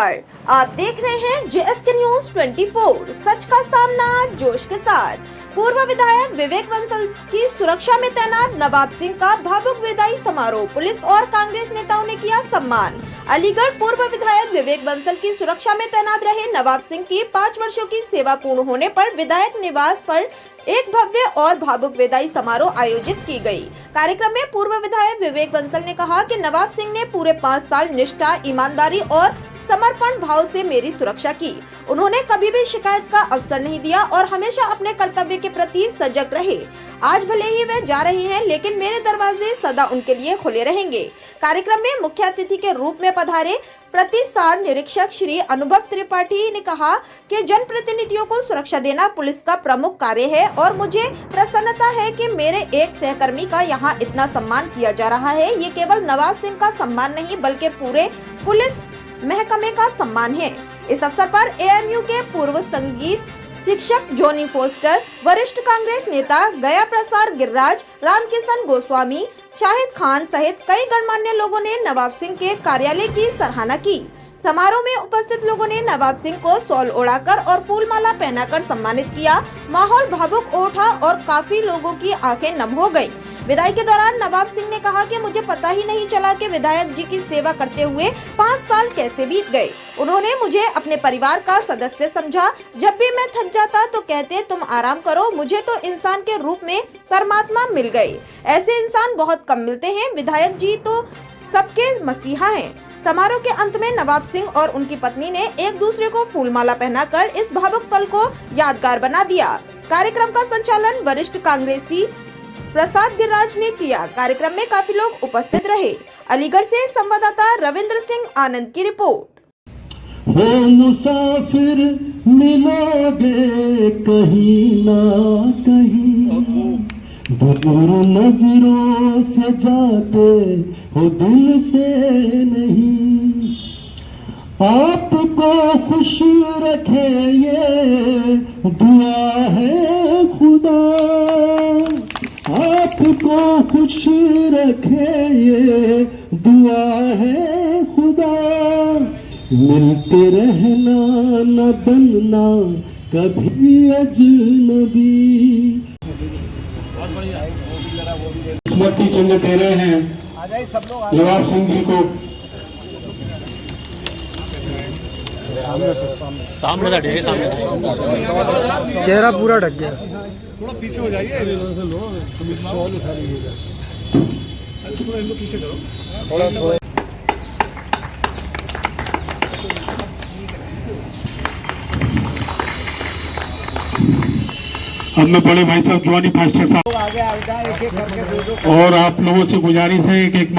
अलीगढ़। आप देख रहे हैं JSK न्यूज 24, सच का सामना जोश के साथ। पूर्व विधायक विवेक बंसल की सुरक्षा में तैनात नवाब सिंह का भावुक विदाई समारोह, पुलिस और कांग्रेस नेताओं ने किया सम्मान। अलीगढ़ पूर्व विधायक विवेक बंसल की सुरक्षा में तैनात रहे नवाब सिंह की 5 वर्षों की सेवा पूर्ण होने पर विधायक निवास पर एक भव्य और भावुक विदाई समारोह आयोजित की गई। कार्यक्रम में पूर्व विधायक विवेक बंसल ने कहा कि नवाब सिंह ने पूरे 5 साल निष्ठा, ईमानदारी और समर्पण भाव से मेरी सुरक्षा की। उन्होंने कभी भी शिकायत का अवसर नहीं दिया और हमेशा अपने कर्तव्य के प्रति सजग रहे। आज भले ही वे जा रहे हैं, लेकिन मेरे दरवाजे सदा उनके लिए खुले रहेंगे। कार्यक्रम में मुख्य अतिथि के रूप में पधारे प्रतिसार निरीक्षक श्री अनुभव त्रिपाठी ने कहा कि जनप्रतिनिधियों को सुरक्षा देना पुलिस का प्रमुख कार्य है और मुझे प्रसन्नता है कि मेरे एक सहकर्मी का यहाँ इतना सम्मान किया जा रहा है। ये केवल नवाब सिंह का सम्मान नहीं, बल्कि पूरे पुलिस महकमे का सम्मान है। इस अवसर पर AMU के पूर्व संगीत शिक्षक जॉनी फोस्टर, वरिष्ठ कांग्रेस नेता गया प्रसाद गिरिराज, रामकिशन गोस्वामी, शाहिद खान सहित कई गणमान्य लोगों ने नवाब सिंह के कार्यालय की सराहना की। समारोह में उपस्थित लोगों ने नवाब सिंह को शॉल ओढ़ाकर और फूलमाला पहनाकर सम्मानित किया। माहौल भावुक उठा और काफी लोगों की आंखें नम हो गईं। विदाई के दौरान नवाब सिंह ने कहा कि मुझे पता ही नहीं चला कि विधायक जी की सेवा करते हुए 5 साल कैसे बीत गए। उन्होंने मुझे अपने परिवार का सदस्य समझा। जब भी मैं थक जाता तो कहते तुम आराम करो। मुझे तो इंसान के रूप में परमात्मा मिल गए। ऐसे इंसान बहुत कम मिलते हैं। विधायक जी तो सबके मसीहा हैं। समारोह के अंत में नवाब सिंह और उनकी पत्नी ने एक दूसरे को फूलमाला पहनाकर इस भावुक पल को यादगार बना दिया। कार्यक्रम का संचालन वरिष्ठ कांग्रेसी प्रसाद गिरिराज ने किया। कार्यक्रम में काफी लोग उपस्थित रहे। अलीगढ़ से संवाददाता रविंद्र सिंह आनंद की रिपोर्ट। हो मुसाफिर मिलोगे कहीं ना कहीं, दूर नजरों से जाते हो दिल से नहीं। आपको खुश रखे ये दुआ है खुदा, आपको खुश रखे ये दुआ है खुदा। मिलते रहना न बनना कभी अजनबी। स्मृति चिन्ह दे रहे हैं नवाब सिंह जी को। सामने चेहरा पूरा ढक गया। थोड़ा पीछे हो जाइए, शॉल उठा लीजिएगा, थोड़ा इनको पीछे करो थोड़ा। अब मैं बड़े भाई साहब जॉनी फास्टर साहब आगे आ जाए, एक एक करके और आप लोगों से गुजारिश है एक एक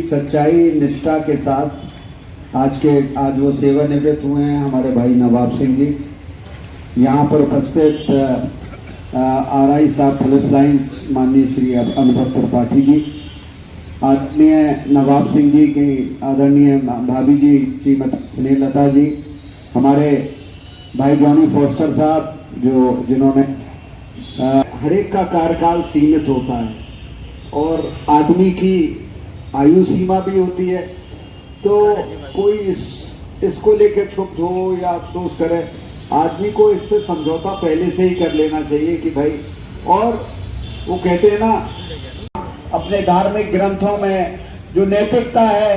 सच्चाई निष्ठा के साथ आज वो सेवानिवृत्त हुए हैं हमारे भाई नवाब सिंह जी। यहाँ पर उपस्थित RI साहब पुलिस लाइन्स माननीय श्री अनुभव त्रिपाठी जी, आदरणीय नवाब सिंह जी की आदरणीय भाभी जी श्रीमती स्नेहलता जी, हमारे भाई जॉनी फोस्टर साहब जिन्होंने हर एक का कार्यकाल सीमित होता है और आदमी की आयु सीमा भी होती है, तो कोई इसको लेकर क्षुब्ध हो या अफसोस करे, आदमी को इससे समझौता पहले से ही कर लेना चाहिए कि भाई। और वो कहते हैं ना, अपने धार्मिक ग्रंथों में जो नैतिकता है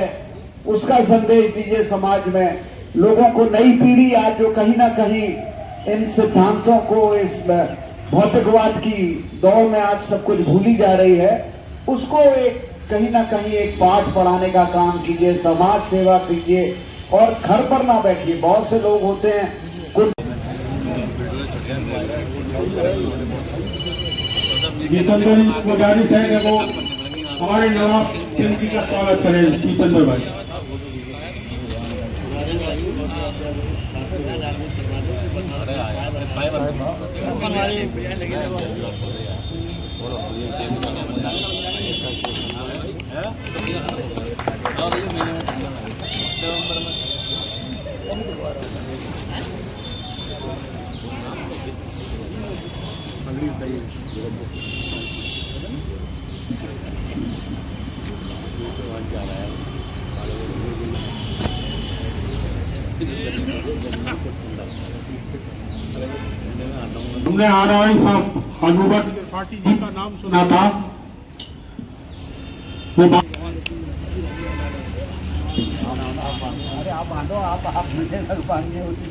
उसका संदेश दीजिए समाज में। लोगों को नई पीढ़ी आज जो कहीं ना कहीं इन सिद्धांतों को, इस भौतिकवाद की दौड़ में आज सब कुछ भूली जा रही है, उसको एक कहीं ना कहीं एक पाठ पढ़ाने का काम कीजिए, समाज सेवा कीजिए और घर पर ना बैठिए। बहुत से लोग होते हैं गुजारिश है कि वो हमारे नवाब सिंह जी का स्वागत करें। जितेंद्र भाई पगड़ी सही है। हमने RI साहब अनुबत पार्टी जी का नाम सुना था, वो अरे आप बांधो, आप मुझे बांधने होती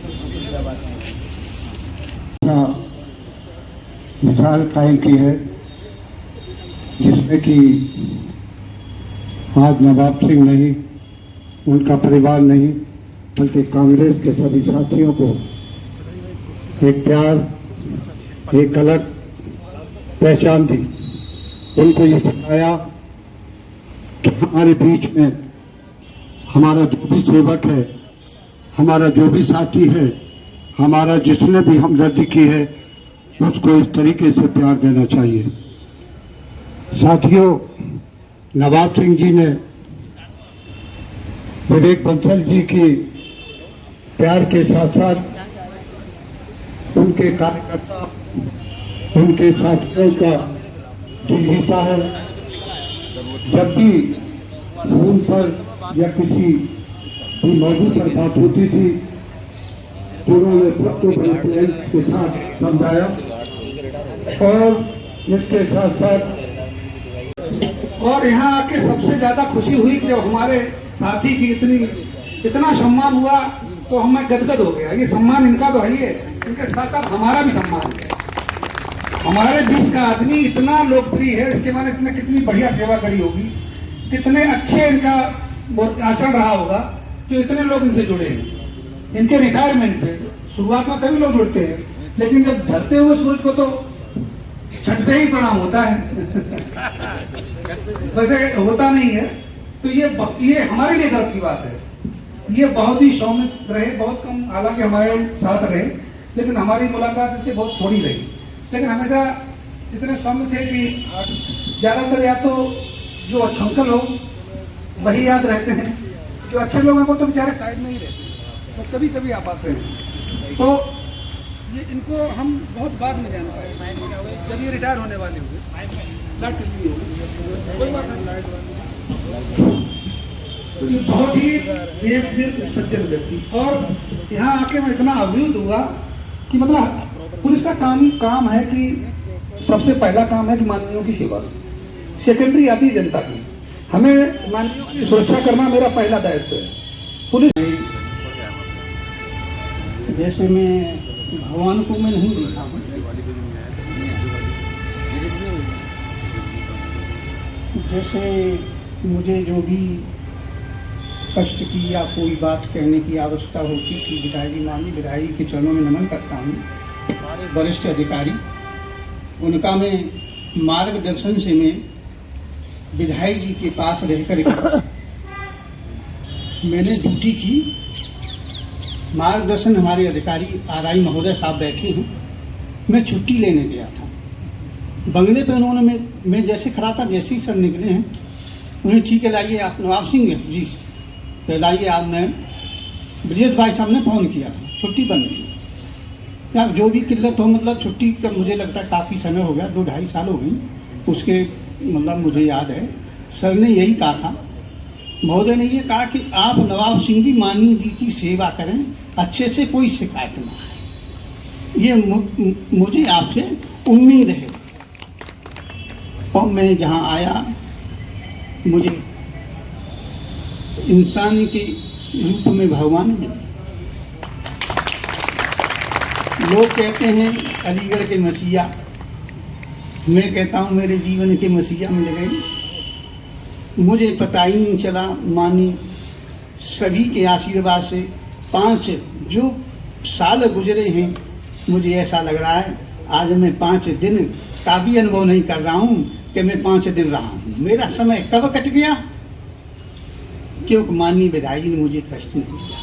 तो मिसाल कायम की है, जिसमें कि आज नवाब सिंह नहीं, उनका परिवार नहीं, बल्कि कांग्रेस के सभी साथियों को एक प्यार, एक अलग पहचान दी। उनको ये सिखाया कि हमारे बीच में हमारा जो भी सेवक है, हमारा जो भी साथी है, हमारा जिसने भी हमदर्दी की है, उसको इस तरीके से प्यार देना चाहिए। साथियों, नवाब सिंह जी ने विवेक बंसल जी की प्यार के साथ साथ उनके कार्यकर्ता, उनके साथियों का दिल जीता है। जब भी फोन पर या किसी भी मौजू पर बात होती थी तो उन्होंने सबको बड़े प्रेम के साथ समझाया, और इसके साथ साथ और यहाँ आके सबसे ज्यादा खुशी हुई कि जब हमारे साथी की इतना सम्मान हुआ तो हमें गदगद हो गया। ये सम्मान इनका तो है ही है, इनके साथ साथ हमारा भी सम्मान है। हमारे बीच का आदमी इतना लोकप्रिय है, इसके माने इतने कितनी बढ़िया सेवा करी होगी, कितने अच्छे इनका आचरण रहा होगा जो इतने लोग इनसे जुड़े हैं। इनके रिटायरमेंट पे शुरुआत में सभी लोग जुड़ते हैं, लेकिन जब ढलते हुए सूरज को तो छठ पे ही प्रणाम होता है वैसे होता नहीं है। तो ये हमारे लिए गर्व की बात है। ये बहुत ही सौम्य रहे, बहुत कम हालांकि हमारे साथ रहे, लेकिन हमारी मुलाकात इनसे बहुत थोड़ी रही, लेकिन हमेशा इतने सौम्य थे कि ज्यादातर या तो जो अच्छंकल हो वही याद रहते हैं, जो अच्छे लोग हैं वो तो बेचारे साइड में ही रहते हैं, तो कभी कभी आ पाते हैं। तो ये इनको हम बहुत बाद में जान पाए, जब ये रिटायर होने वाले हुए, लाइट चल रही होगी, कोई बात नहीं। तो ये बहुत ही एक सज्जन व्यक्ति, और यहाँ आके मैं इतना अभिभूत हुआ कि मतलब पुलिस का काम है कि सबसे पहला काम है कि मानवीयों की सेवा, सेकेंडरी आती है जनता की। हमें मानवीयों की सुरक्षा करना मेरा पहला दायित्व है। पुलिस जैसे मैं भगवान को मैं नहीं देखा हूँ, जैसे मुझे जो भी कष्ट की या कोई बात कहने की आवश्यकता होती थी, माननीय विधायक के चरणों में नमन करता हूँ। हमारे वरिष्ठ अधिकारी, उनका मैं मार्गदर्शन से मैं विधायक जी के पास रहकर मैंने ड्यूटी की। मार्गदर्शन हमारे अधिकारी RI महोदय साहब बैठे हैं, मैं छुट्टी लेने गया था बंगले पे। उन्होंने मैं जैसे खड़ा था, जैसे ही सर निकले हैं, उन्हें ठीक है लाइए आप नवाब सिंह हैं जी, तो लाइए आप। मैं ब्रिजेश भाई साहब ने फ़ोन किया था, छुट्टी बंद थी। या जो भी किल्लत हो, मतलब छुट्टी का मुझे लगता है काफ़ी समय हो गया, 2-2.5 साल हो गई उसके, मतलब मुझे याद है सर ने यही कहा था, महोदय ने ये कहा कि आप नवाब सिंह जी माननीय जी की सेवा करें, अच्छे से, कोई शिकायत ना आए, ये मुझे आपसे उम्मीद है। और मैं जहाँ आया, मुझे इंसान के रूप में भगवान मिले। लोग कहते हैं अलीगढ़ के मसीहा, मैं कहता हूँ मेरे जीवन के मसीहा मिल गए। मुझे पता ही नहीं चला, मानी सभी के आशीर्वाद से 5 जो साल गुजरे हैं, मुझे ऐसा लग रहा है आज मैं 5 दिन का भी अनुभव नहीं कर रहा हूँ कि मैं 5 दिन रहा हूँ। मेरा समय कब कट गया, क्योंकि माननीय विधायक ने मुझे कष्ट नहीं दिया।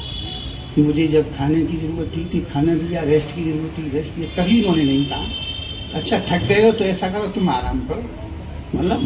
मुझे जब खाने की ज़रूरत थी खाना दिया, रेस्ट की ज़रूरत थी रेस्ट दिया, कभी उन्होंने नहीं कहा अच्छा थक गए हो तो ऐसा करो, तुम आराम करो। मतलब